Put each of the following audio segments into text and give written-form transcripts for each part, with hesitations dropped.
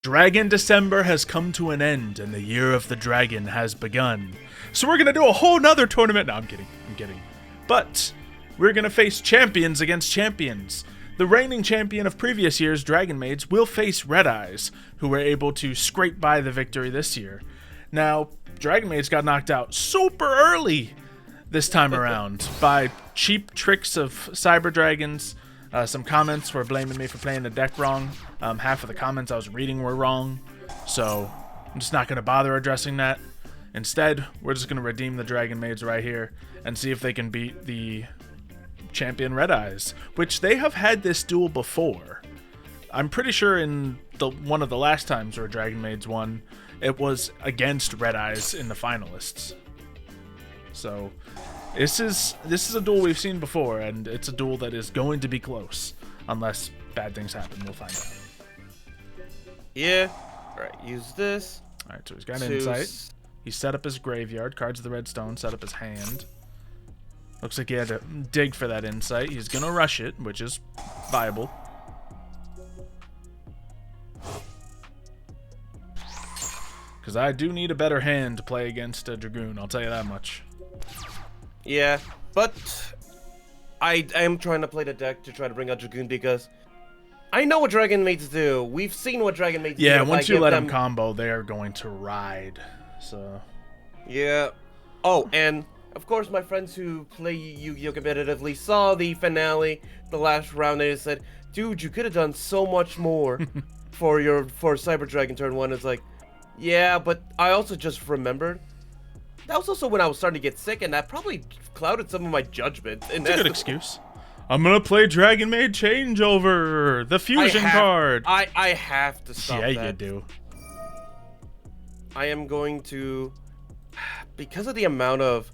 Dragon December has come to an end and the year of the dragon has begun. So we're gonna do a whole nother tournament. No, I'm kidding. But we're gonna face champions against champions. The reigning champion of previous years, Dragonmaids, will face Red Eyes, who were able to scrape by the victory this year. Now, Dragonmaids got knocked out super early this time around by cheap tricks of Cyber Dragons. Some comments were blaming me for playing the deck wrong. Half of the comments I was reading were wrong, so I'm just not going to bother addressing that. Instead, we're just going to redeem the Dragonmaids right here and see if they can beat the champion Red Eyes, which they have had this duel before. I'm pretty sure in one of the last times where Dragonmaids won, it was against Red Eyes in the finalists. So this is a duel we've seen before, and it's a duel that is going to be close, unless bad things happen. We'll find out. Yeah. Alright, use this. Alright, so he's got insight. He set up his graveyard, cards of the red stone, set up his hand. Looks like he had to dig for that insight. He's gonna rush it, which is viable. Because I do need a better hand to play against a Dragoon, I'll tell you that much. Yeah, but I am trying to play the deck to try to bring out Dragoon because I know what Dragonmaids do. We've seen what Dragonmaids do. Yeah, once you let them combo, they are going to ride. So. Yeah. Oh, and of course my friends who play Yu-Gi-Oh! Competitively saw the finale, the last round, and they said, dude, you could have done so much more for Cyber Dragon turn 1. It's like, yeah, but I also just remembered. That was also when I was starting to get sick, and that probably clouded some of my judgment. And that's a good excuse. I'm gonna play Dragonmaid Changeover, the fusion card. I have to stop that. Yeah, you do. I am going to, because of the amount of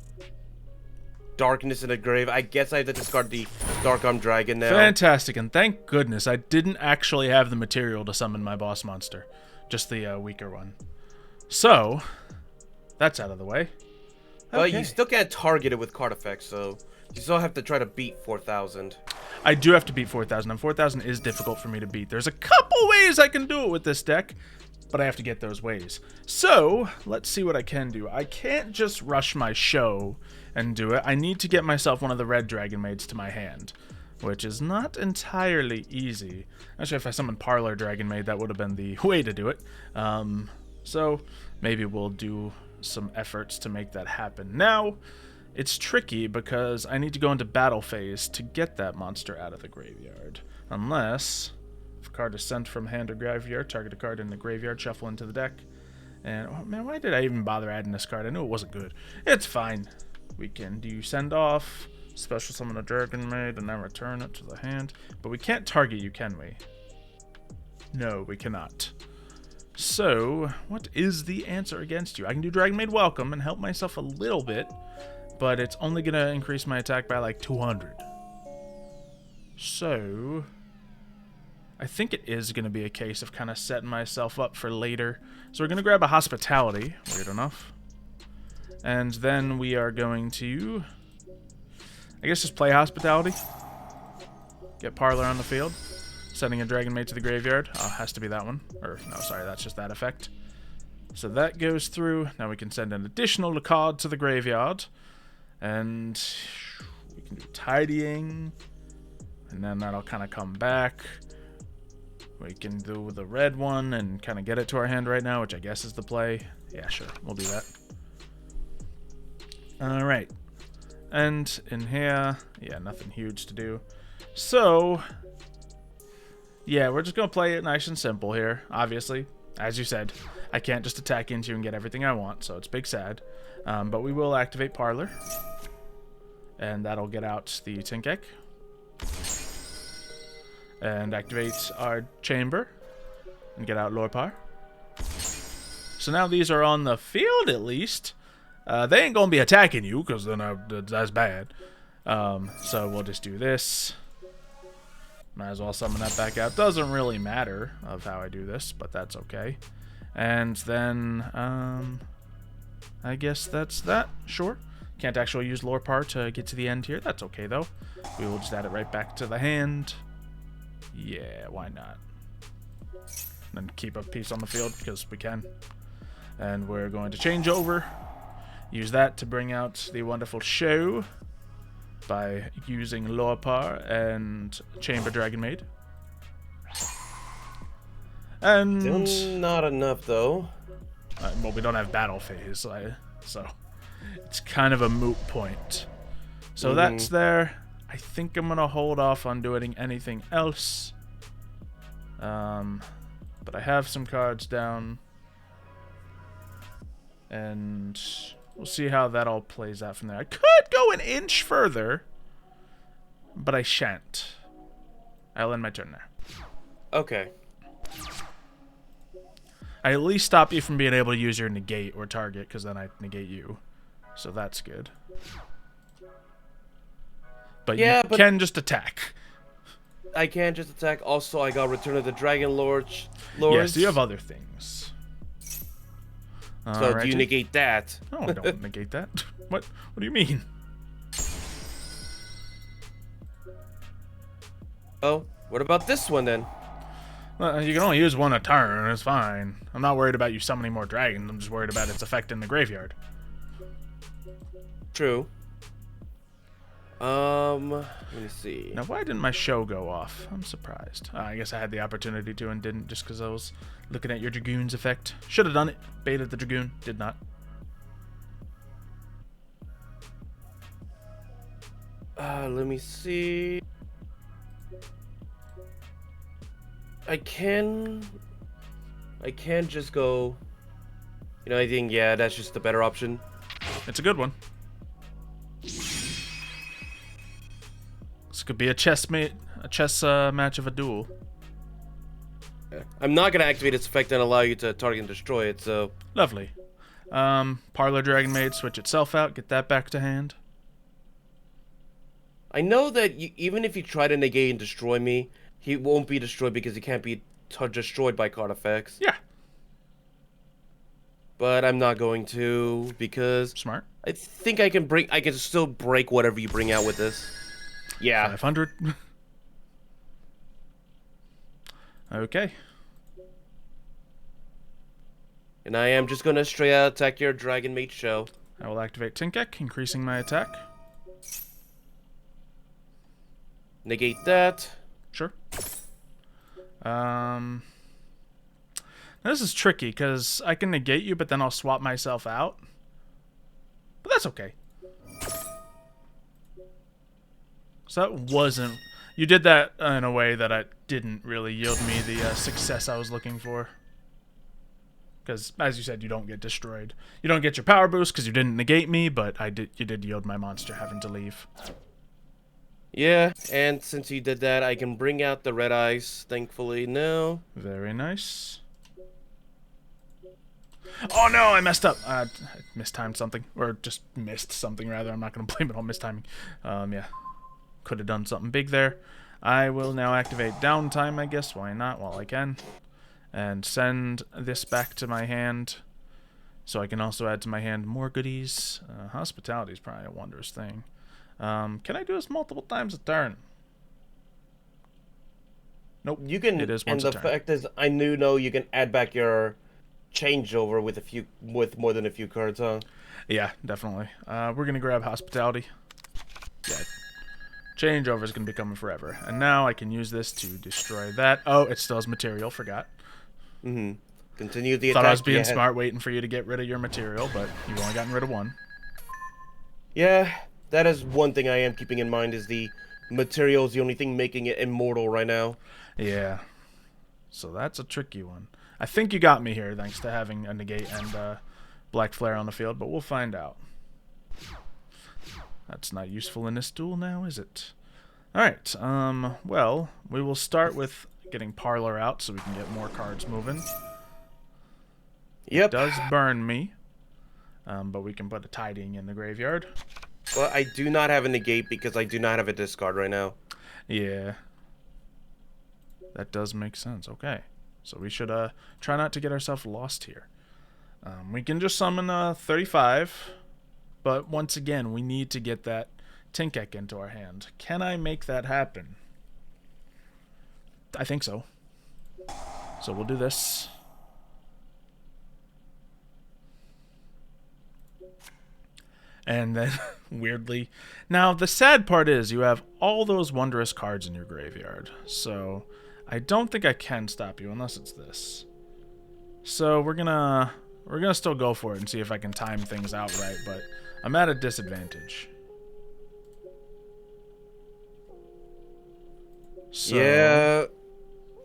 darkness in the grave, I guess I have to discard the Dark Arm Dragon now. Fantastic, and thank goodness I didn't actually have the material to summon my boss monster. Just the weaker one. So, that's out of the way. But okay. You still can't target it with card effects, so you still have to try to beat 4,000. I do have to beat 4,000, and 4,000 is difficult for me to beat. There's a couple ways I can do it with this deck, but I have to get those ways. So, let's see what I can do. I can't just rush my show and do it. I need to get myself one of the red Dragonmaids to my hand, which is not entirely easy. Actually, if I summoned Parlor Dragonmaid, that would have been the way to do it. So, maybe we'll do some efforts to make that happen. Now, it's tricky because I need to go into battle phase to get that monster out of the graveyard. Unless, if a card is sent from hand or graveyard, target a card in the graveyard, shuffle into the deck. And, oh man, why did I even bother adding this card? I knew it wasn't good. It's fine. We can do send off, special summon a Dragonmaid, and then return it to the hand. But we can't target you, can we? No, we cannot. So, what is the answer against you? I can do Dragonmaid Welcome and help myself a little bit, but it's only going to increase my attack by like 200. So, I think it is going to be a case of kind of setting myself up for later. So we're going to grab a Hospitality, weird enough. And then we are going to, I guess, just play Hospitality. Get Parlor on the field. Sending a Dragonmaid to the graveyard. Oh, has to be that one. Or, no, sorry, that's just that effect. So that goes through. Now we can send an additional card to the graveyard. And we can do Tidying. And then that'll kind of come back. We can do the red one and kind of get it to our hand right now, which I guess is the play. Yeah, sure. We'll do that. Alright. And in here, yeah, nothing huge to do. So, yeah, we're just going to play it nice and simple here, obviously. As you said, I can't just attack into you and get everything I want, so it's big sad. But we will activate Parlor. And that'll get out the Tinkek. And activate our Chamber. And get out Lorpar. So now these are on the field, at least. They ain't going to be attacking you, because then that's bad. So we'll just do this. Might as well summon that back out. Doesn't really matter of how I do this, but that's okay. And then, I guess that's that. Sure. Can't actually use Lorpar to get to the end here. That's okay, though. We will just add it right back to the hand. Yeah, why not? and keep a piece on the field because we can. And we're going to change over. Use that to bring out the wonderful show by using Lorpar and Chamber Dragonmaid. And Still not enough, though. well, we don't have battle phase, so it's kind of a moot point. So that's there. I think I'm gonna hold off on doing anything else. But I have some cards down, and we'll see how that all plays out from there. I could go an inch further, but I shan't. I'll end my turn there. Okay. I at least stop you from being able to use your negate or target, because then I negate you. So that's good. But yeah, you can just attack. I can just attack. Also, I got Return of the Dragon Lords. Yes, you have other things. So do you negate that? No, I don't negate that. What do you mean? Oh, what about this one then? You can only use one a turn. It's fine. I'm not worried about you summoning more dragons. I'm just worried about its effect in the graveyard. True. Let me see. Now, why didn't my show go off? I'm surprised. I guess I had the opportunity to and didn't, just because I was looking at your Dragoon's effect. Should have done it. Baited the Dragoon. Did not. Let me see. I can just go. You know, I think that's just the better option. It's a good one. This could be a chess match of a duel. I'm not gonna activate its effect and allow you to target and destroy it. So lovely. Parlor Dragonmaid, switch itself out. Get that back to hand. I know that even if you try to negate and destroy me, he won't be destroyed because he can't be destroyed by card effects. Yeah. But I'm not going to because smart. I think I can still break whatever you bring out with this. Yeah. 500. Okay. And I am just gonna straight out attack your Dragonmaid show. I will activate Tinkek, increasing my attack. Negate that. Sure. Now this is tricky because I can negate you, but then I'll swap myself out. But that's okay. So that wasn't... You did that in a way that it didn't really yield me the success I was looking for. Because, as you said, you don't get destroyed. You don't get your power boost because you didn't negate me, but you did yield my monster having to leave. Yeah, and since you did that, I can bring out the red eyes, thankfully. No. Very nice. Oh no, I messed up. I mistimed something. Or just missed something, rather. I'm not going to blame it on mistiming. Yeah. Could have done something big there. I will now activate downtime, I guess. Why not? While I can. And send this back to my hand. So I can also add to my hand more goodies. Hospitality is probably a wondrous thing. Can I do this multiple times a turn? Nope. You can. It is once a turn. And the fact is, I know you can add back your changeover with more than a few cards, huh? Yeah, definitely. We're gonna grab hospitality. Yeah. Changeover is gonna be coming forever, and now I can use this to destroy that. Oh, it still has material. Forgot. Continue the attack. Thought I was being smart, waiting for you to get rid of your material, but you've only gotten rid of one. Yeah. That is one thing I am keeping in mind, is the material is the only thing making it immortal right now. Yeah. So that's a tricky one. I think you got me here, thanks to having a negate and black flare on the field, but we'll find out. That's not useful in this duel now, is it? Alright, well, we will start with getting Parlor out so we can get more cards moving. Yep. It does burn me, but we can put a Tidying in the graveyard. Well, I do not have a negate because I do not have a discard right now. Yeah. That does make sense. Okay. So we should try not to get ourselves lost here. We can just summon 35, but once again, we need to get that Tinkek into our hand. Can I make that happen? I think so. So we'll do this. And then, weirdly... Now, the sad part is you have all those wondrous cards in your graveyard. So, I don't think I can stop you unless it's this. So, we're gonna still go for it and see if I can time things out right, but I'm at a disadvantage. So, yeah.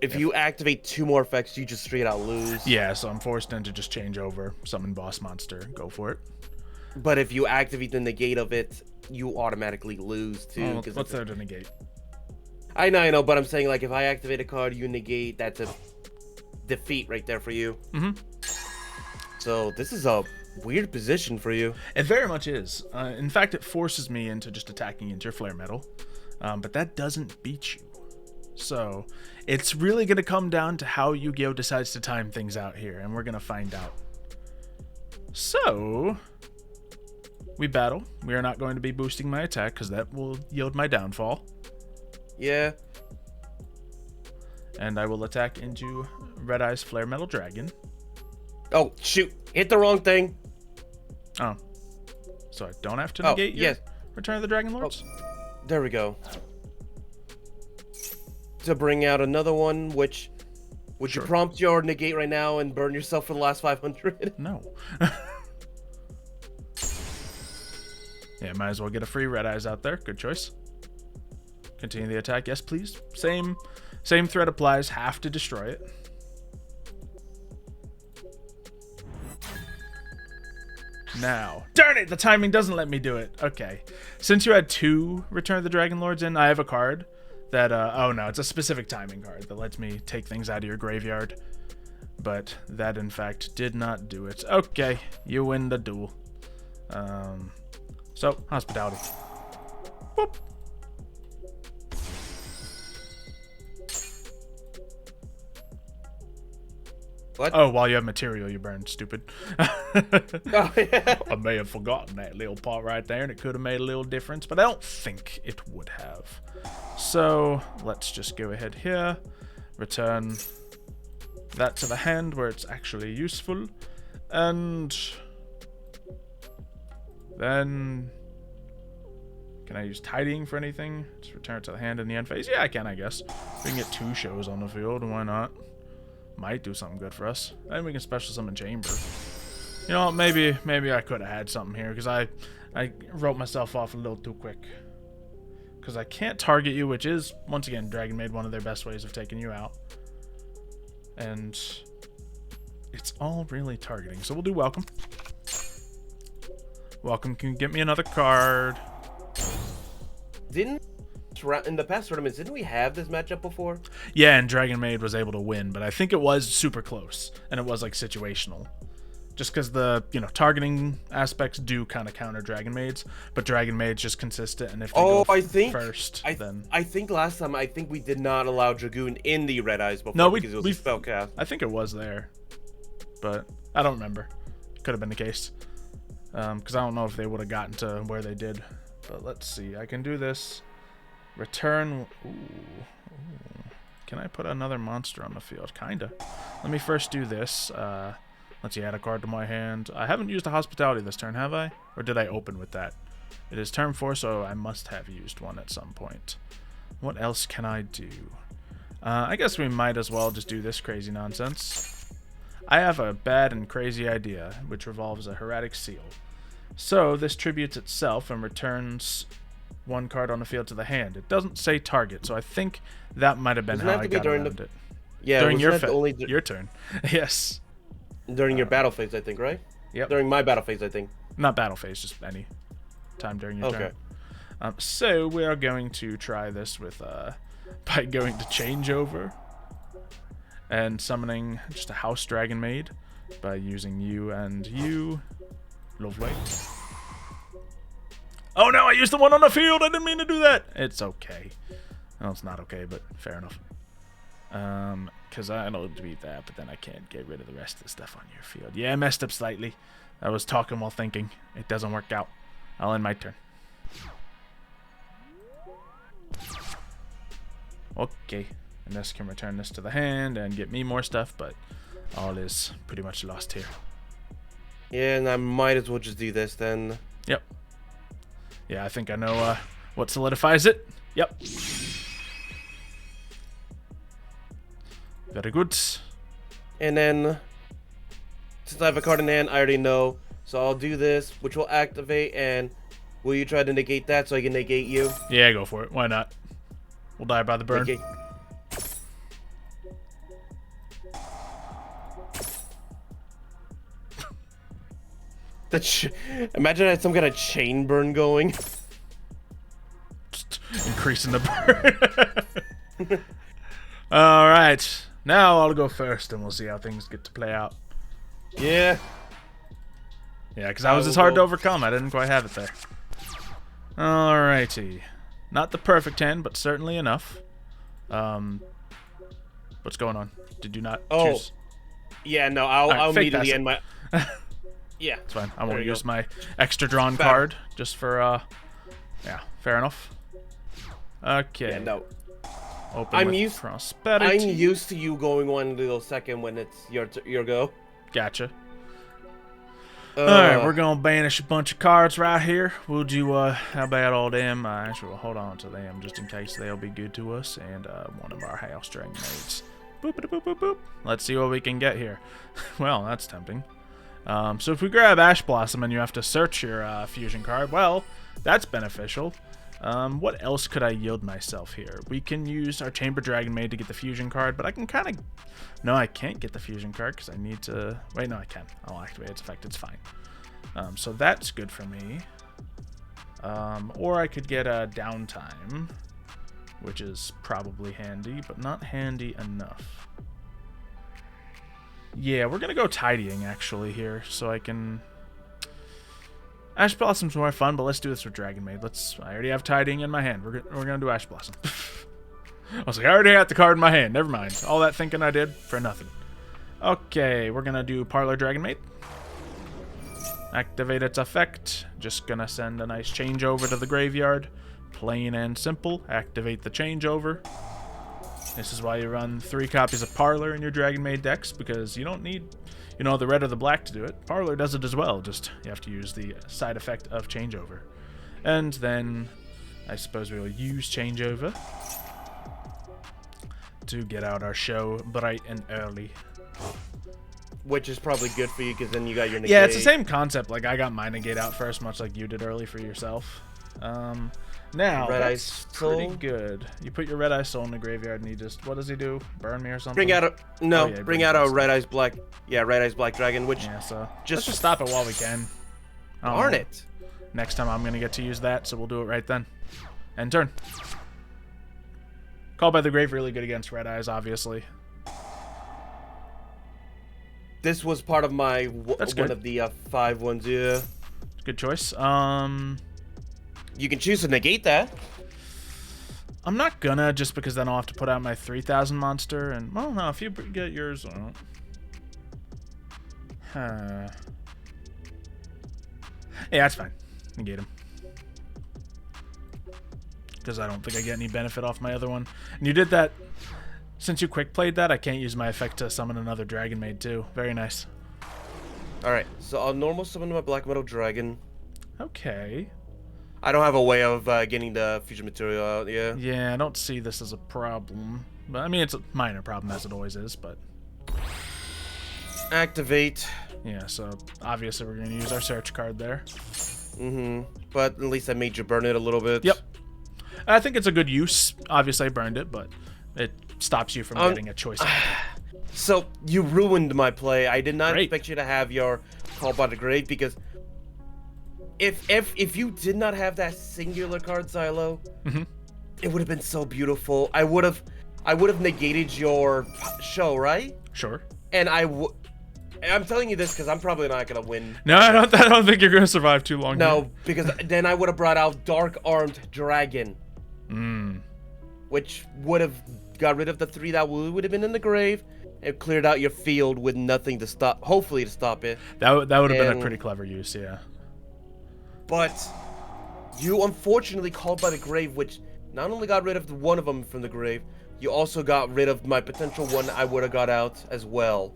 If you activate 2 more effects, you just straight out lose. Yeah, so I'm forced into just change over, summon boss monster, go for it. But if you activate the negate of it, you automatically lose too. Oh, what's there to negate? I know, but I'm saying like if I activate a card, you negate. That's a defeat right there for you. Mm-hmm. So this is a weird position for you. It very much is. In fact, it forces me into just attacking into your flare metal, but that doesn't beat you. So it's really going to come down to how Yu-Gi-Oh decides to time things out here, and we're going to find out. So we battle. We are not going to be boosting my attack because that will yield my downfall. Yeah. And I will attack into Red Eye's Flare Metal Dragon. Oh, shoot. Hit the wrong thing. Oh. So I don't have to negate your Return of the Dragon Lords? Oh, there we go. To bring out another one, which... Would you prompt your negate right now and burn yourself for the last 500? No. Yeah, might as well get a free Red Eyes out there. Good choice. Continue the attack. Yes, please. Same threat applies. Have to destroy it. Now. Darn it! The timing doesn't let me do it. Okay. Since you had 2 Return of the Dragon Lords in, I have a card that... oh, no. It's a specific timing card that lets me take things out of your graveyard. But that, in fact, did not do it. Okay. You win the duel. So, hospitality. Whoop. What? Oh, while you have material, you burn. Stupid. Oh, yeah. I may have forgotten that little part right there, and it could have made a little difference, but I don't think it would have. So, let's just go ahead here. Return that to the hand where it's actually useful. And... then... can I use tidying for anything? Just return it to the hand in the end phase? Yeah, I can, I guess. We can get 2 shows on the field. Why not? Might do something good for us. Then we can special summon Chamber. You know, maybe I could have had something here, because I wrote myself off a little too quick. Because I can't target you, which is, once again, Dragonmaid, one of their best ways of taking you out. And it's all really targeting. So we'll do Welcome. Welcome can get me another card. In the past tournaments, didn't we have this matchup before? Yeah, and Dragonmaid was able to win, but I think it was super close, and it was like situational. Just because the, targeting aspects do kind of counter Dragonmaids, but Dragonmaid's just consistent, and if they go first, then... I think last time, we did not allow Dragoon in the Red Eyes before because it was a spellcast. I think it was there, but I don't remember. Could have been the case. Because I don't know if they would have gotten to where they did. But let's see. I can do this. Return. Ooh. Can I put another monster on the field? Kinda. Let me first do this. Let's see. Add a card to my hand. I haven't used a hospitality this turn, have I? Or did I open with that? It is turn 4, so I must have used one at some point. What else can I do? I guess we might as well just do this crazy nonsense. I have a bad and crazy idea, which revolves a Hieratic Seal. So, this tributes itself and returns 1 card on the field to the hand. It doesn't say target, so I think that might have been how I got around it. Yeah, during your turn. Yes. During your battle phase, I think, right? Yep. During my battle phase, I think. Not battle phase, just any time during your turn. So, we are going to try this with, by going to Changeover. And summoning just a House Dragonmaid by using you and you. Lovely. Oh no, I used the one on the field! I didn't mean to do that! It's okay. Well, it's not okay, but fair enough. Because I know to beat that, but then I can't get rid of the rest of the stuff on your field. Yeah, I messed up slightly. I was talking while thinking. It doesn't work out. I'll end my turn. Okay. And this can return this to the hand and get me more stuff, but all is pretty much lost here. Yeah, and I might as well just do this then. Yep. Yeah, I think I know what solidifies it. Yep. Very good. And then, since I have a card in hand, I already know. So I'll do this, which will activate, and will you try to negate that so I can negate you? Yeah, go for it. Why not? We'll die by the burn. Negate. Imagine I had some kind of chain burn going. Just increasing the burn. Alright. Now I'll go first and we'll see how things get to play out. Yeah. Yeah, because that was just hard to overcome. I didn't quite have it there. Alrighty. Not the perfect hand, but certainly enough. What's going on? Did you not choose? Yeah, no, I'll immediately end my... Yeah. It's fine. I won't use my extra drawn card just for, yeah, fair enough. Okay. Yeah, no. Open I'm with used prosperity. I'm used to you going one little second when it's your go. Gotcha. Alright, we're gonna banish a bunch of cards right here. We'll do, how about all them? Actually, we'll hold on to them just in case they'll be good to us. And, one of our house Dragonmaids. Boop, boop, boop, boop, boop. Let's see what we can get here. Well, that's tempting. So if we grab Ash Blossom and you have to search your fusion card, well, that's beneficial. What else could I yield myself here? We can use our Chamber Dragonmaid to get the fusion card, but I can kind of... No, I can't get the fusion card because I need to... Wait, no, I can. I'll activate its effect. It's fine. So that's good for me. Or I could get a downtime, which is probably handy, but not handy enough. Yeah, we're going to go tidying, actually, here, so I can... Ash Blossom's more fun, but let's do this with Dragonmaid. I already have tidying in my hand. We're going to do Ash Blossom. I was like, I already had the card in my hand. Never mind. All that thinking I did for nothing. Okay, we're going to do Parlor Dragonmaid. Activate its effect. Just going to send a nice changeover to the graveyard. Plain and simple. Activate the changeover. This is why you run 3 copies of Parlor in your Dragonmaid decks, because you don't need, you know, the red or the black to do it. Parlor does it as well, just you have to use the side effect of changeover. And then I suppose we will use changeover to get out our show bright and early. Which is probably good for you, because then you got your negate. Yeah, it's the same concept. Like, I got my negate out first, much like you did early for yourself. Now, that's pretty good. You put your Red Eye Soul in the graveyard, and he just... What does he do? Burn me or something? Bring out a... No, bring out a Red Eyes Black... Yeah, Red Eyes Black Dragon, which... Yeah, so... Let's just stop it while we can. Darn it. Next time I'm going to get to use that, so we'll do it right then. End turn. Call by the Grave, really good against Red Eyes, obviously. This was part of my... one of the 5 ones, yeah. Good choice. You can choose to negate that. I'm not gonna, just because then I'll have to put out my 3000 monster, and, well, no, if you get yours, yeah, that's fine. Negate him. Because I don't think I get any benefit off my other one. And you did that, since you quick played that, I can't use my effect to summon another Dragonmaid too. Very nice. Alright, so I'll normal summon my Black Metal Dragon. Okay. I don't have a way of getting the fusion material out, yeah. Yeah, I don't see this as a problem. But I mean, it's a minor problem, as it always is, but... Activate. Yeah, so obviously we're going to use our search card there. But at least I made you burn it a little bit. Yep. I think it's a good use. Obviously I burned it, but it stops you from getting a choice. So, you ruined my play. I did not expect you to have your Call by the Grave, because... If you did not have that singular card, Xylo, it would have been so beautiful. I would have negated your show, right? Sure. And I'm telling you this because I'm probably not gonna win. No, I don't think you're gonna survive too long. No, because then I would have brought out Dark Armed Dragon, which would have got rid of the 3 that would have been in the grave and cleared out your field with nothing to stop. Hopefully to stop it. That would have been a pretty clever use, yeah. But you unfortunately Called by the Grave, which not only got rid of one of them from the grave, you also got rid of my potential one I would have got out as well.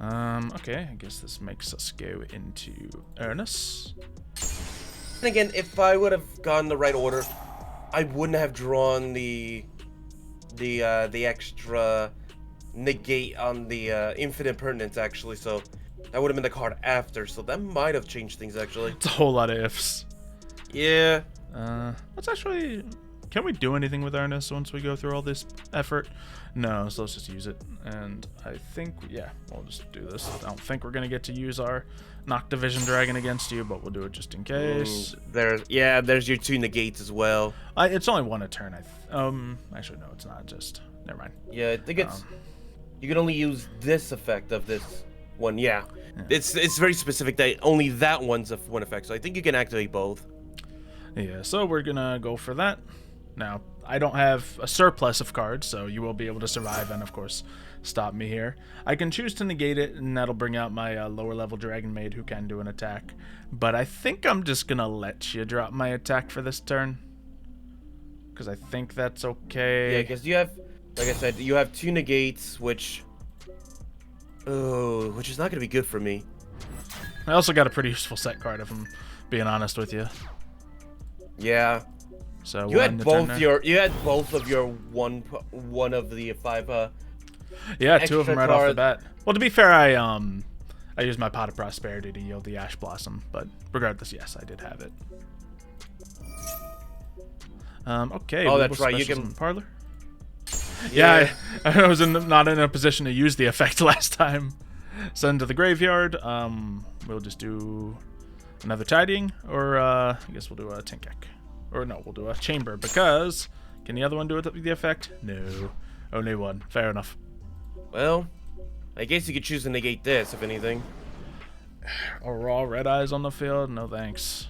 Okay, I guess this makes us go into Ernest. And again, if I would have gone the right order, I wouldn't have drawn the extra negate on the infinite pertinence, actually, so that would have been the card after, so that might have changed things, actually. It's a whole lot of ifs. Yeah. Let's actually... Can we do anything with Ernest once we go through all this effort? No, so let's just use it. And I think, yeah, we'll just do this. I don't think we're going to get to use our Noctivision Dragon against you, but we'll do it just in case. There's your 2 negates as well. It's only 1 a turn. Actually, no, it's not. Just never mind. Yeah, I think it's you can only use this effect of this one. Yeah. It's very specific that only that one's one effect. So I think you can activate both. Yeah, so we're gonna go for that. Now, I don't have a surplus of cards, so you will be able to survive and, of course, stop me here. I can choose to negate it, and that'll bring out my lower-level Dragonmaid, who can do an attack. But I think I'm just going to let you drop my attack for this turn. Because I think that's okay. Yeah, because you have, like I said, you have 2 negates, which is not going to be good for me. I also got a pretty useful set card, if I'm being honest with you. Yeah. So you had both of your one of the 5 yeah, 2 of them right off the cards. bat. Well, to be fair, I used my Pot of Prosperity to yield the Ash Blossom, but regardless, yes, I did have it. Okay. Oh, that's right. You can Parlor. Yeah, I was not in a position to use the effect last time. Send to the graveyard. We'll just do another Tidying, or I guess we'll do a Tinkek. Or no, we'll do a Chamber, because can the other one do it with the effect? No. Only 1. Fair enough. Well, I guess you could choose to negate this, if anything. Or all Red Eyes on the field? No thanks.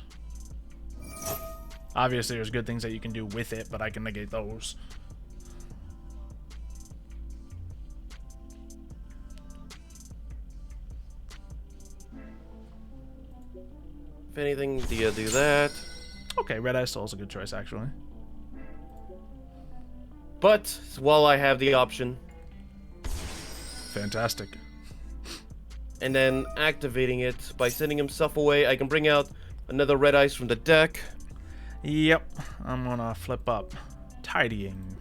Obviously, there's good things that you can do with it, but I can negate those. If anything, do you do that? Okay, Red Eye Soul is a good choice, actually. But while I have the option, Fantastic. and then activating it by sending himself away, I can bring out another Red Ice from the deck. Yep, I'm gonna flip up Tidying.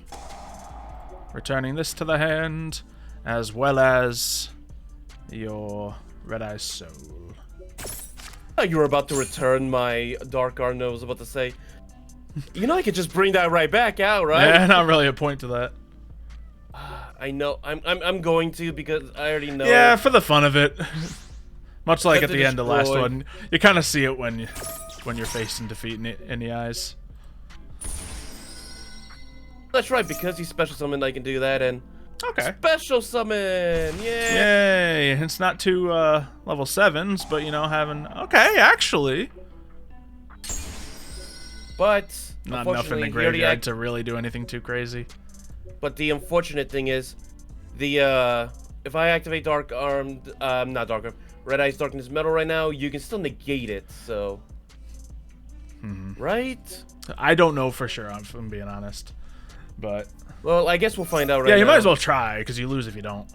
Returning this to the hand, as well as your Red Eye Soul. You were about to return my Dark Arm, I was about to say. You know I could just bring that right back out, right? Yeah, not really a point to that. I know. I'm going to, because I already know. Yeah, for the fun of it. Much like at the end of the last one, you kind of see it when you're facing defeat in the eyes. That's right, because he's special summoned, I can do that, and Okay. special summon! Yeah! Yay! It's not 2 level 7s, but you know, having... Okay, actually. But Not enough in the graveyard to really do anything too crazy. But the unfortunate thing is, if I activate Dark Arm, not Dark Arm, Red Eyes Darkness Metal right now, you can still negate it, so... Right? I don't know for sure, if I'm being honest. But... Well, I guess we'll find out right now. Yeah, you might as well try, because you lose if you don't.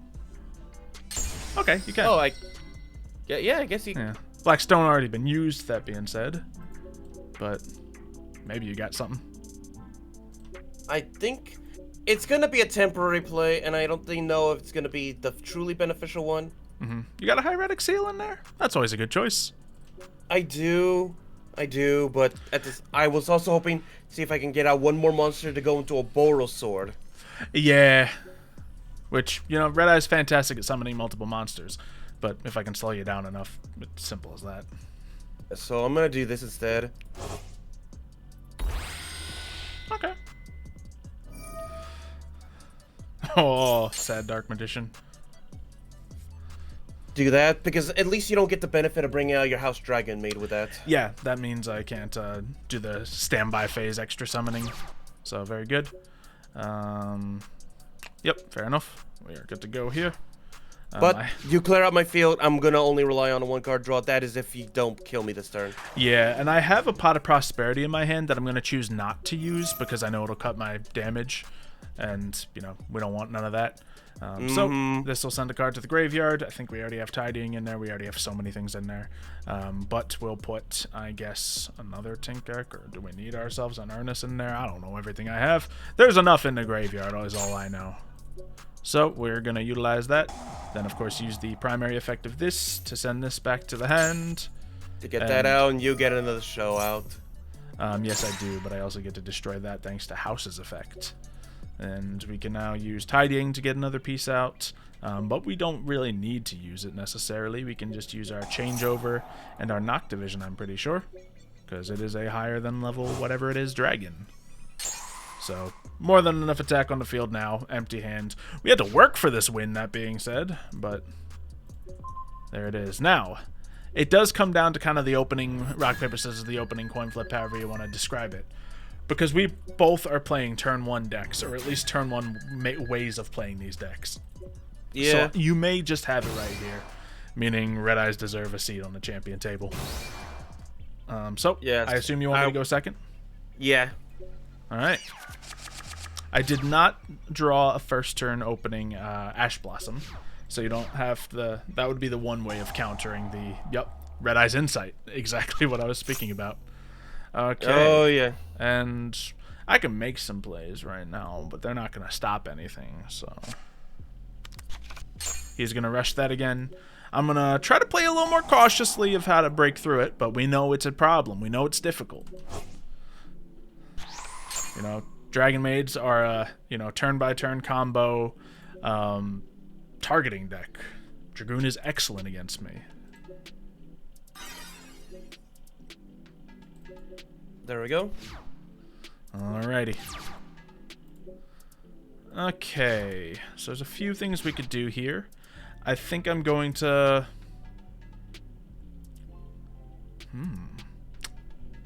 Okay, you can. Oh, yeah, I guess you... Yeah. Black Stone already been used, that being said. But maybe you got something. I think it's going to be a temporary play, and I don't know if it's going to be the truly beneficial one. You got a Hieratic Seal in there? That's always a good choice. I do, but I was also hoping to see if I can get out one more monster to go into a Boros Sword. Yeah. Which, you know, Red Eye's fantastic at summoning multiple monsters. But if I can slow you down enough, it's simple as that. So I'm going to do this instead. Okay. Oh, sad Dark Magician. Do that, because at least you don't get the benefit of bringing out your House Dragonmaid with that. Yeah, that means I can't do the standby phase extra summoning. So, very good. Yep, fair enough. We are good to go here. But you clear out my field, I'm gonna only rely on a 1-card draw. That is if you don't kill me this turn. Yeah, and I have a Pot of Prosperity in my hand that I'm going to choose not to use because I know it'll cut my damage. And, you know, we don't want none of that. So this will send a card to the graveyard. I think we already have Tidying in there. We already have so many things in there. But we'll put, I guess, another Tinkek, or do we need ourselves an Earnest in there? I don't know everything I have. There's enough in the graveyard is all I know. So we're going to utilize that. Then, of course, use the primary effect of this to send this back to the hand. To get that out, and you get another show out. Yes, I do, but I also get to destroy that thanks to House's effect. And we can now use Tidying to get another piece out, but we don't really need to use it necessarily. We can just use our Changeover and our Knock Division, I'm pretty sure, because it is a higher than level whatever it is dragon. So, more than enough attack on the field now, empty hand. We had to work for this win, that being said, but there it is. Now, it does come down to kind of the opening, rock, paper, scissors, the opening coin flip, however you want to describe it. Because we both are playing turn 1 decks, or at least turn 1 ways of playing these decks. Yeah. So you may just have it right here, meaning Red Eyes deserve a seat on the champion table. So, yeah, I assume you want me to go second? Yeah. Alright. I did not draw a first turn opening Ash Blossom, so you don't have the... That would be the one way of countering the... Yep, Red Eyes Insight. Exactly what I was speaking about. Okay. Oh, yeah. And I can make some plays right now, but they're not going to stop anything, so... He's going to rush that again. I'm going to try to play a little more cautiously of how to break through it, but we know it's a problem. We know it's difficult. You know, Dragonmaids are a, you know, turn-by-turn combo targeting deck. Dragoon is excellent against me. There we go. Alrighty. Okay, so there's a few things we could do here. I think I'm going to...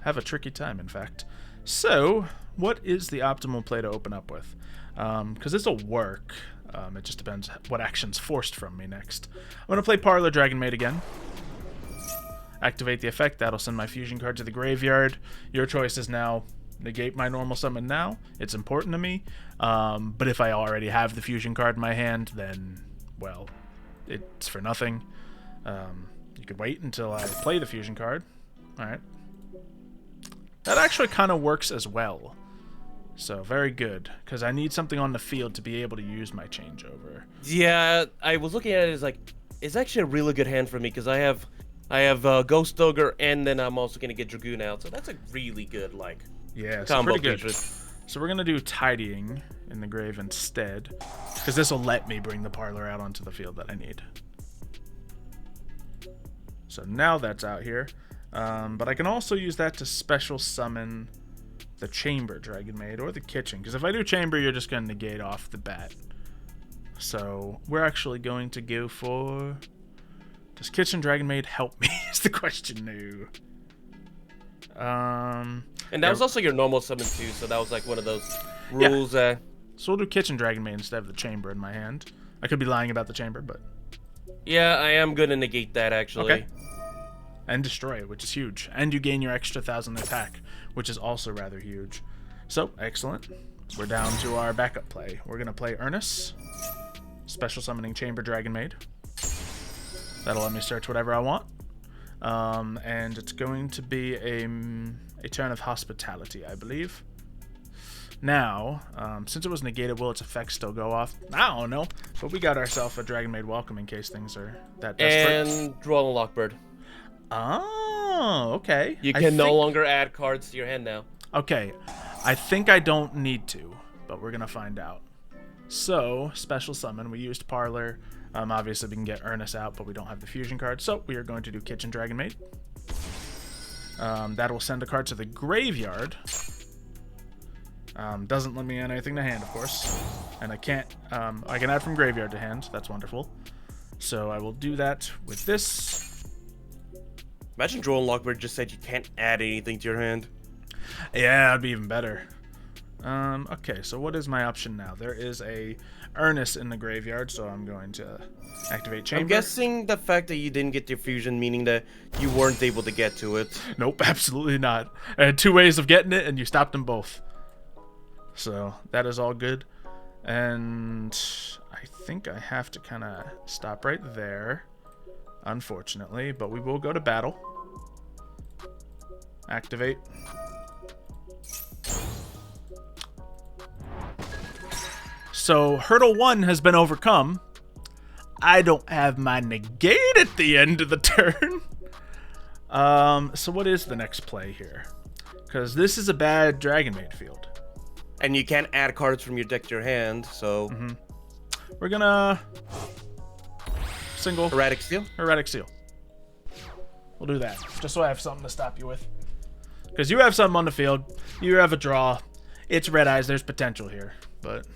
have a tricky time, in fact. So, what is the optimal play to open up with? Because this will work. It just depends what action's forced from me next. I'm going to play Parlor Dragonmaid again. Activate the effect. That'll send my fusion card to the graveyard. Your choice is now negate my normal summon now. It's important to me. But if I already have the fusion card in my hand, then, well, it's for nothing. You could wait until I play the fusion card. Alright. That actually kind of works as well. So, very good. Because I need something on the field to be able to use my changeover. Yeah, I was looking at it as like, it's actually a really good hand for me because I have Ghost Ogre, and then I'm also going to get Dragoon out. So that's a really good, like, yeah, combo pretty good. feature. So we're going to do Tidying in the grave instead. Because this will let me bring the Parlor out onto the field that I need. So now that's out here. But I can also use that to special summon the Chamber Dragonmaid or the Kitchen. Because if I do Chamber, you're just going to negate off the bat. So we're actually going to go for... Does Kitchen Dragonmaid help me is the question now. And that was also your normal summon too, so that was like one of those rules. Yeah. So we'll do Kitchen Dragonmaid instead of the Chamber in my hand. I could be lying about the Chamber, but... Yeah, I am going to negate that actually. Okay. And destroy it, which is huge. And you gain your extra 1,000 attack, which is also rather huge. So, excellent. We're down to our backup play. We're going to play Earnest. Special summoning Chamber Dragonmaid. That'll let me search whatever I want. And it's going to be a turn of Hospitality, I believe. Now, since it was negated, will its effects still go off? I don't know. But we got ourselves a Dragonmaid Welcome in case things are that desperate. And draw a Lockbird. Oh, okay. You can no longer add cards to your hand now. Okay. I think I don't need to, but we're going to find out. So, special summon. We used Parlor. Obviously, we can get Earnest out, but we don't have the fusion card. So, we are going to do Kitchen Dragonmaid. That will send a card to the graveyard. Doesn't let me add anything to hand, of course. And I can't... I can add from graveyard to hand. That's wonderful. So, I will do that with this. Imagine Joel and Lockbird just said you can't add anything to your hand. Yeah, that'd be even better. Okay, so what is my option now? There is a Ernest in the graveyard, so I'm going to activate Chamber. I'm guessing the fact that you didn't get the fusion, meaning that you weren't able to get to it. Nope, absolutely not. I had 2 ways of getting it, and you stopped them both. So that is all good. And I think I have to kind of stop right there, unfortunately, but we will go to battle. Activate. So hurdle 1 has been overcome. I don't have my negate at the end of the turn. So what is the next play here? Because this is a bad Dragonmaid field. And you can't add cards from your deck to your hand, so... We're gonna... Single. Erratic Seal? Erratic Seal. We'll do that, just so I have something to stop you with. Because you have something on the field. You have a draw. It's Red Eyes. There's potential here, but...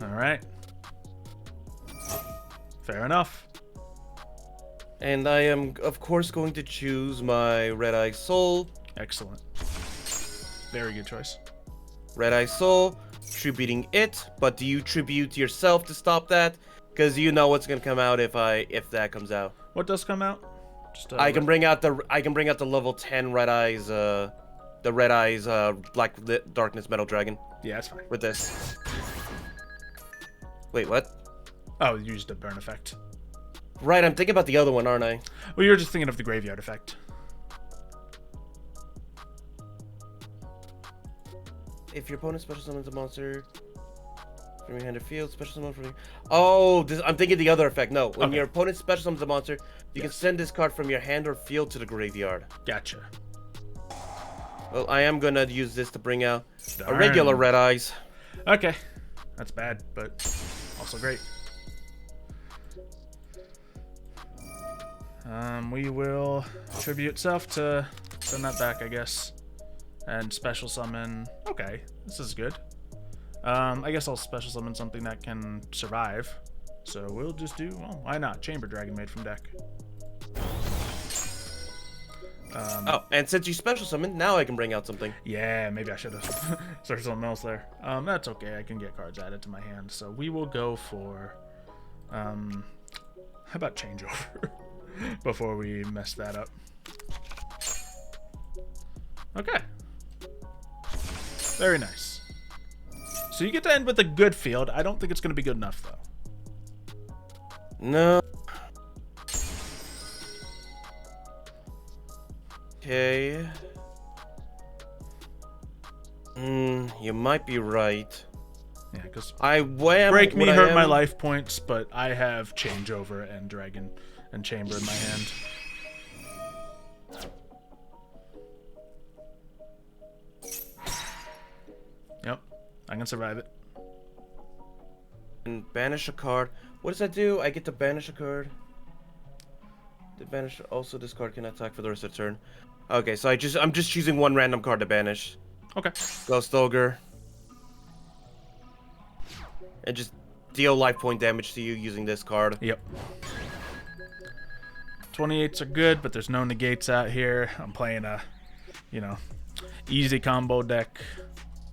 Alright. Fair enough. And I am, of course, going to choose my Red Eye Soul. Excellent. Very good choice. Red Eye Soul, tributing it, but do you tribute yourself to stop that? Because you know what's gonna come out if that comes out. What does come out? Just, I can bring out the level 10 Red Eyes, the Red Eyes Black Darkness Metal Dragon. Yeah, that's fine. With this. Wait, what? Oh, you used a burn effect. Right, I'm thinking about the other one, aren't I? Well, you were just thinking of the graveyard effect. If your opponent special summons a monster from your hand or field, special summon from your... Oh, I'm thinking the other effect. No, when your opponent special summons a monster, you can send this card from your hand or field to the graveyard. Gotcha. Well, I am gonna use this to bring out a regular Red Eyes. Okay. That's bad, but also great. We will tribute self to send that back, I guess. And special summon. Okay, this is good. I guess I'll special summon something that can survive. So we'll just do, well, why not? Chamber Dragonmaid from deck. Oh, and since you special summon, now I can bring out something. Yeah, maybe I should have started something else there. That's okay. I can get cards added to my hand. So we will go for, how about changeover before we mess that up. Okay. Very nice. So you get to end with a good field. I don't think it's going to be good enough, though. No. Okay. You might be right. Yeah, because break me hurt my life points, but I have changeover and dragon and chamber in my hand. Yep, I can survive it. And banish a card. What does that do? I get to banish a card. The banish also this card can attack for the rest of the turn. Okay, so I'm just choosing one random card to banish. Okay. Ghost Ogre. And just deal life point damage to you using this card. Yep. 28s are good, but there's no negates out here. I'm playing a, easy combo deck.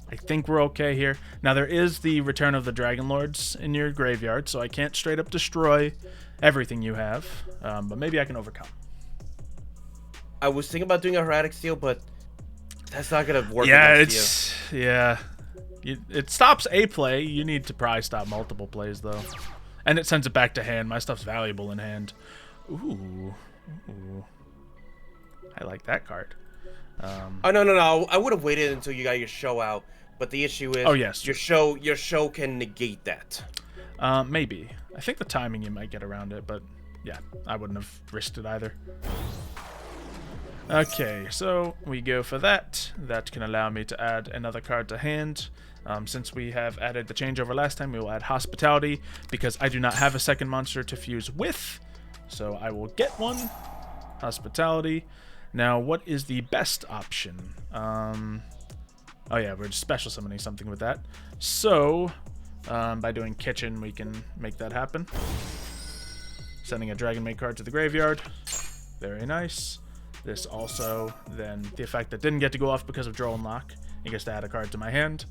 I think we're okay here. Now, there is the Return of the Dragon Lords in your graveyard, so I can't straight up destroy everything you have, but maybe I can overcome. I was thinking about doing a Erratic Seal, but that's not going to work. Yeah, it stops a play. You need to probably stop multiple plays, though. And it sends it back to hand. My stuff's valuable in hand. Ooh. I like that card. Oh, no. I would have waited until you got your show out. But the issue is, oh, yes, your show can negate that. Maybe. I think the timing you might get around it, but yeah, I wouldn't have risked it either. Okay, so we go for that. That can allow me to add another card to hand. Since we have added the changeover last time, we will add Hospitality because I do not have a second monster to fuse with. So I will get one. Hospitality. Now, what is the best option? Oh yeah, we're just special summoning something with that. So, by doing Kitchen, we can make that happen. Sending a Dragonmaid card to the graveyard. Very nice. This also, then, the effect that didn't get to go off because of Draw and Lock It gets to add a card to my hand.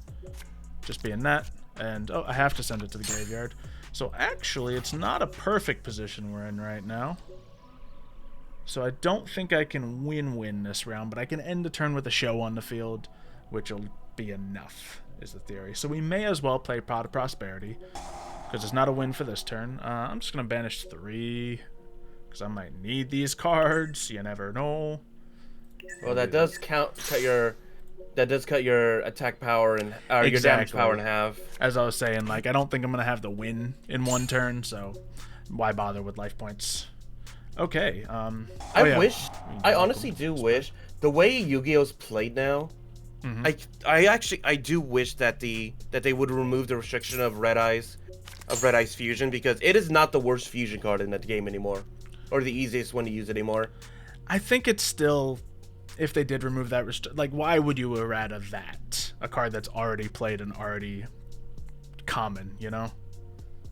Just being that. And, oh, I have to send it to the graveyard. So actually, it's not a perfect position we're in right now. So I don't think I can win this round, but I can end the turn with a show on the field, which will be enough, is the theory. So we may as well play Pot of Prosperity, because it's not a win for this turn. I'm just going to banish 3, because I might need these cards. You never know. Well, that does cut your attack power and your damage power in half. As I was saying, like, I don't think I'm going to have the win in one turn, so why bother with life points? Okay. I honestly do wish the way Yu-Gi-Oh's played now. I do wish that they would remove the restriction of Red Eyes Fusion, because it is not the worst fusion card in that game anymore, or the easiest one to use anymore. I think it's still, if they did remove that like, why would you errata that? A card that's already played and already common, you know?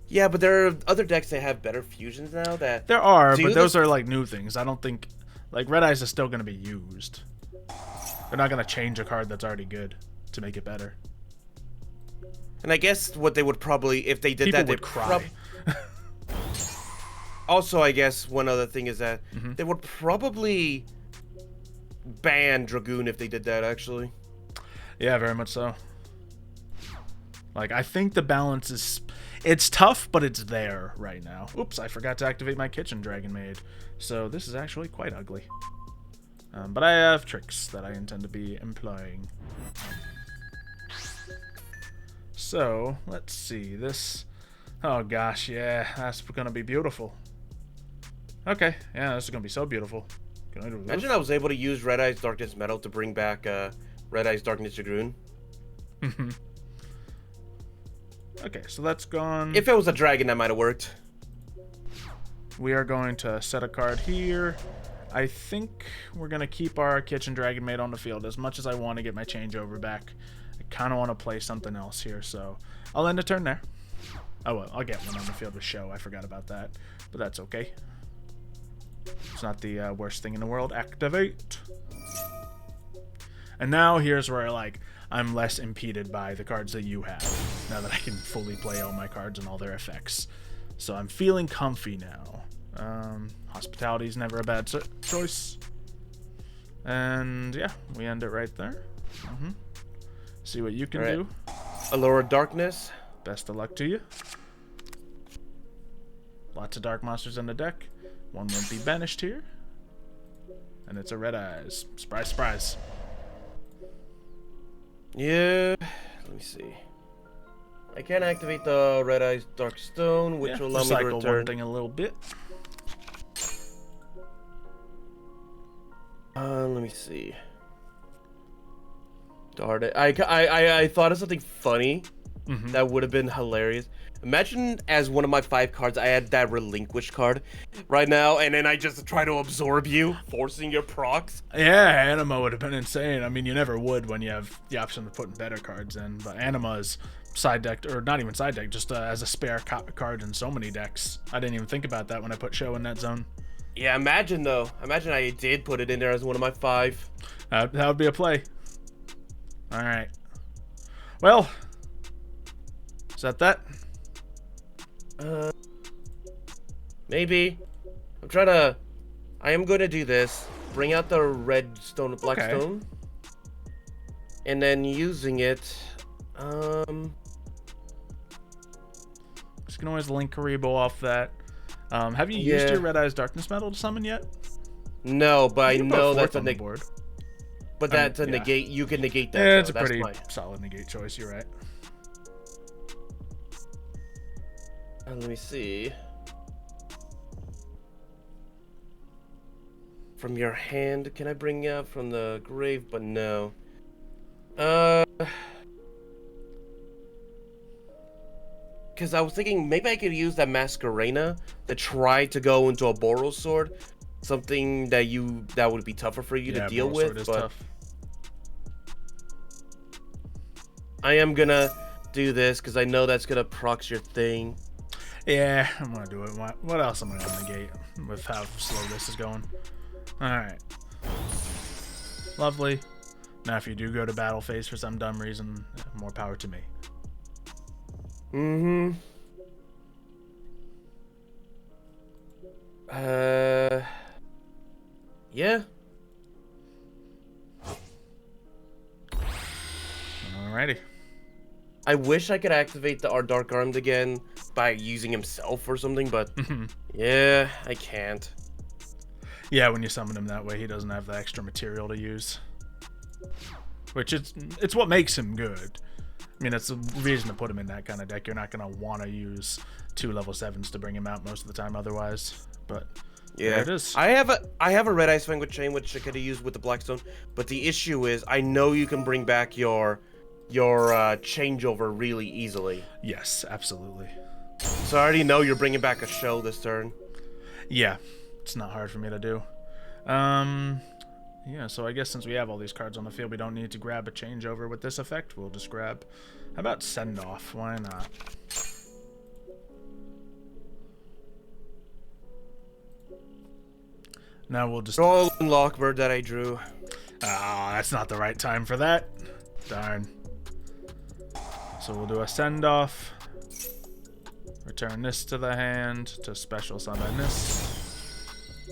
Yeah, but there are other decks that have better fusions now that... There are, but those are, like, new things. I don't think... Like, Red Eyes is still going to be used. They're not going to change a card that's already good to make it better. And I guess what they would probably... If they did People that, would they'd cry. Also, I guess one other thing is that they would probably ban Dragoon if they did that, actually. Yeah, very much so. Like, I think the balance is... It's tough, but it's there right now. Oops, I forgot to activate my kitchen Dragonmaid. So this is actually quite ugly. But I have tricks that I intend to be employing. So, let's see. This... Oh gosh, yeah, that's gonna be beautiful. Okay, yeah, this is gonna be so beautiful. Can I do this? Imagine I was able to use Red Eyes Darkness Metal to bring back Red Eyes Darkness Dragoon. Okay, so that's gone. If it was a dragon, that might have worked. We are going to set a card here. I think we're going to keep our Kitchen Dragonmaid on the field. As much as I want to get my changeover back, I kind of want to play something else here, so I'll end a turn there. Oh, well, I'll get one on the field with Show. I forgot about that, but that's okay. It's not the worst thing in the world. Activate. And now here's where, like, I'm less impeded by the cards that you have, now that I can fully play all my cards and all their effects. So I'm feeling comfy now. Hospitality is never a bad choice. And yeah, we end it right there. See what you can do. Allure of Darkness. Best of luck to you. Lots of dark monsters in the deck. One won't be banished here. And it's a Red Eyes. Surprise, surprise. Yeah, let me see. I can activate the Red Eyes Dark Stone, which will allow me to recycle return. one thing a little bit. Let me see. Darn it! I thought of something funny that would have been hilarious. Imagine as one of my 5 cards, I had that Relinquish card right now, and then I just try to absorb you, forcing your procs. Yeah, Anima would have been insane. I mean, you never would when you have the option of putting better cards in, but Anima is side decked, or not even side decked, just as a spare card in so many decks. I didn't even think about that when I put Show in that zone. Yeah, imagine though. Imagine I did put it in there as one of my 5. That would be a play. All right. Well, is that? Maybe. I am going to do this. Bring out the red stone, black stone. And then using it, just can always link Karibo off that. Have you used your Red Eyes Darkness Metal to summon yet? No, but I know that's on the board. But that's a negate. You can negate that. Yeah, it's a pretty solid negate choice. You're right. Let me see. From your hand, can I bring out from the grave? But no. Because I was thinking maybe I could use that Masquerena to try to go into a Boros Sword. Something that would be tougher for you to deal with. But tough. I am gonna do this because I know that's gonna proc your thing. Yeah, I'm gonna do it. What else am I gonna negate with how slow this is going? Alright. Lovely. Now, if you do go to battle phase for some dumb reason, more power to me. Yeah. Alrighty. I wish I could activate our Dark Armed again by using himself or something, but yeah, I can't. Yeah, when you summon him that way, he doesn't have the extra material to use. Which it's what makes him good. I mean, that's the reason to put him in that kind of deck. You're not going to want to use 2 level 7s to bring him out most of the time otherwise. But yeah, there it is. I have a Red Ice Fang with Chain, which I could have used with the Blackstone. But the issue is, I know you can bring back your changeover really easily. Yes, absolutely. So I already know you're bringing back a show this turn. Yeah, it's not hard for me to do. Yeah, so I guess since we have all these cards on the field, we don't need to grab a changeover with this effect. We'll just grab... How about Send Off? Why not? Now we'll just... Duel and Lockbird that I drew. Ah, that's not the right time for that. Darn. So we'll do a Send Off. Return this to the hand to special summon this.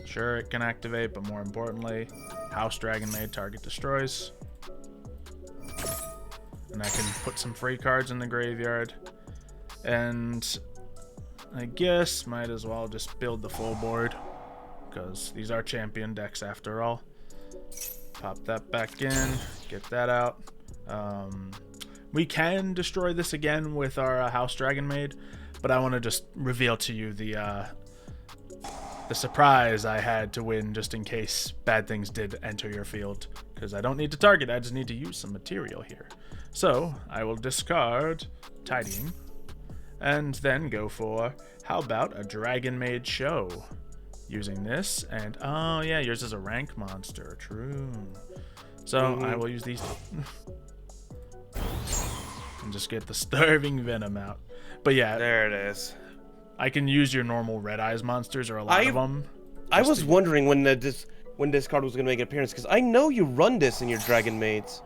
Sure, it can activate, but more importantly, House Dragonmaid target destroys. And I can put some free cards in the graveyard. And I guess might as well just build the full board, because these are champion decks after all. Pop that back in, get that out. We can destroy this again with our House Dragonmaid, but I want to just reveal to you the surprise I had to win, just in case bad things did enter your field, because I don't need to target, I just need to use some material here. So I will discard Tidying and then go for, how about a Dragonmaid Show, using this. And oh yeah, yours is a rank monster, true. So I will use these two. And just get the Starving Venom out. But yeah, there it is. I can use your normal Red Eyes monsters, or a lot of them. I was wondering when this card was going to make an appearance, because I know you run this in your Dragon Maids.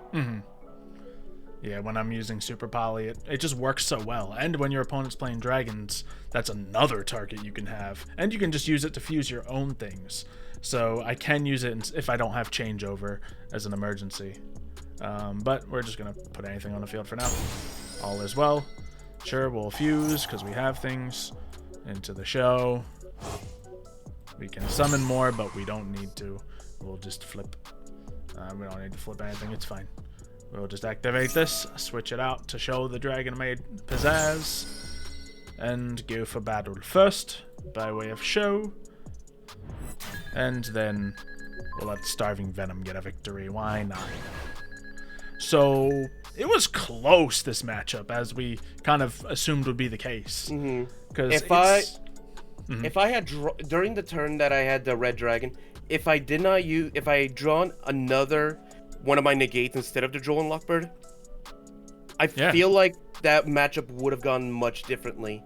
Yeah, when I'm using Super Poly, it just works so well. And when your opponent's playing dragons, that's another target you can have. And you can just use it to fuse your own things. So I can use it if I don't have changeover as an emergency. But we're just going to put anything on the field for now. All is well. Sure, we'll fuse because we have things into the show. We can summon more, but we don't need to. We'll just flip. We don't need to flip anything. It's fine. We'll just activate this, switch it out to show the Dragonmaid pizzazz, and go for battle first by way of show. And then we'll let Starving Venom get a victory. Why not? So it was close, this matchup, as we kind of assumed would be the case. Because if I had during the turn that I had the red dragon, if I had drawn another one of my negates instead of the Joel and Lockbird, I feel like that matchup would have gone much differently.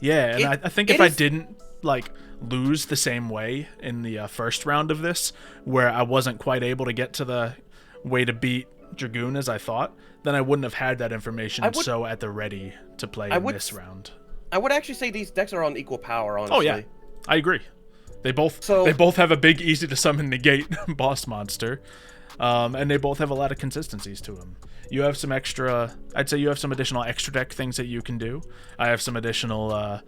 Yeah, and I think if I didn't like lose the same way in the first round of this, where I wasn't quite able to get to the way to beat Dragoon as I thought, then I wouldn't have had that information so at the ready to play in this round. I would actually say these decks are on equal power, honestly. Oh yeah, I agree. They both have a big, easy to summon negate boss monster, and they both have a lot of consistencies to them. You have some extra, I'd say you have some additional extra deck things that you can do. I have some additional,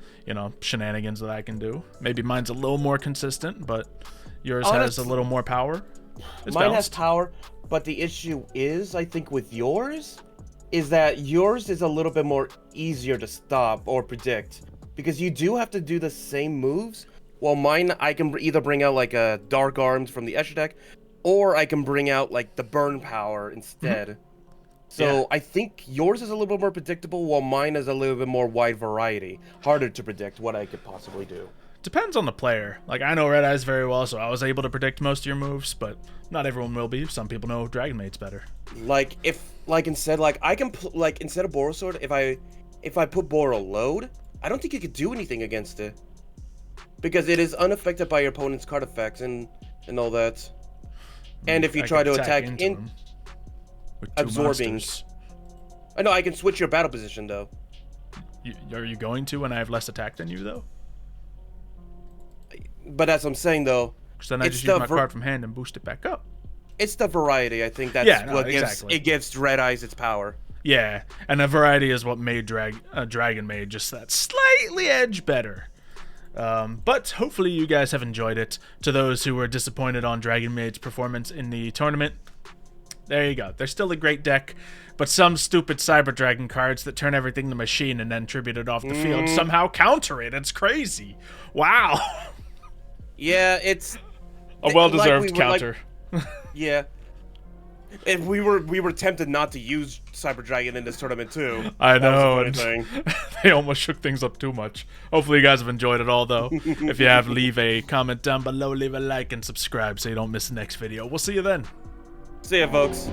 shenanigans that I can do. Maybe mine's a little more consistent, but yours has a little more power. Mine has power, but the issue is, I think with yours, is that yours is a little bit more easier to stop or predict, because you do have to do the same moves, while mine, I can either bring out like a Dark Arms from the Escher deck, or I can bring out like the Burn Power instead. So I think yours is a little bit more predictable, while mine is a little bit more wide variety. Harder to predict what I could possibly do. Depends on the player. Like, I know Red Eyes very well, so I was able to predict most of your moves, but not everyone will be. Some people know Dragonmaid's better. Like, instead of Borosword, if I put Boro Load, I don't think you could do anything against it, because it is unaffected by your opponent's card effects and all that. And if you try to attack With 2 absorbing. monsters. I know I can switch your battle position though. Are you going to when I have less attack than you, though? But as I'm saying though, Because then I just use my card from hand and boost it back up. it's the variety. I think that's what exactly. gives Red Eyes its power. Yeah, and the variety is what made Dragonmaid just that slightly edge better. But hopefully you guys have enjoyed it. To those who were disappointed on Dragonmaid's performance in the tournament, there you go. They're still a great deck, but some stupid Cyber Dragon cards that turn everything to machine and then tribute it off the field somehow counter it. It's crazy. Wow. Yeah, it's a well-deserved counter. Yeah. And we were tempted not to use Cyber Dragon in this tournament too. I know. That was a funny thing. They almost shook things up too much. Hopefully you guys have enjoyed it all, though. If you have, leave a comment down below, leave a like, and subscribe so you don't miss the next video. We'll see you then. See ya, folks.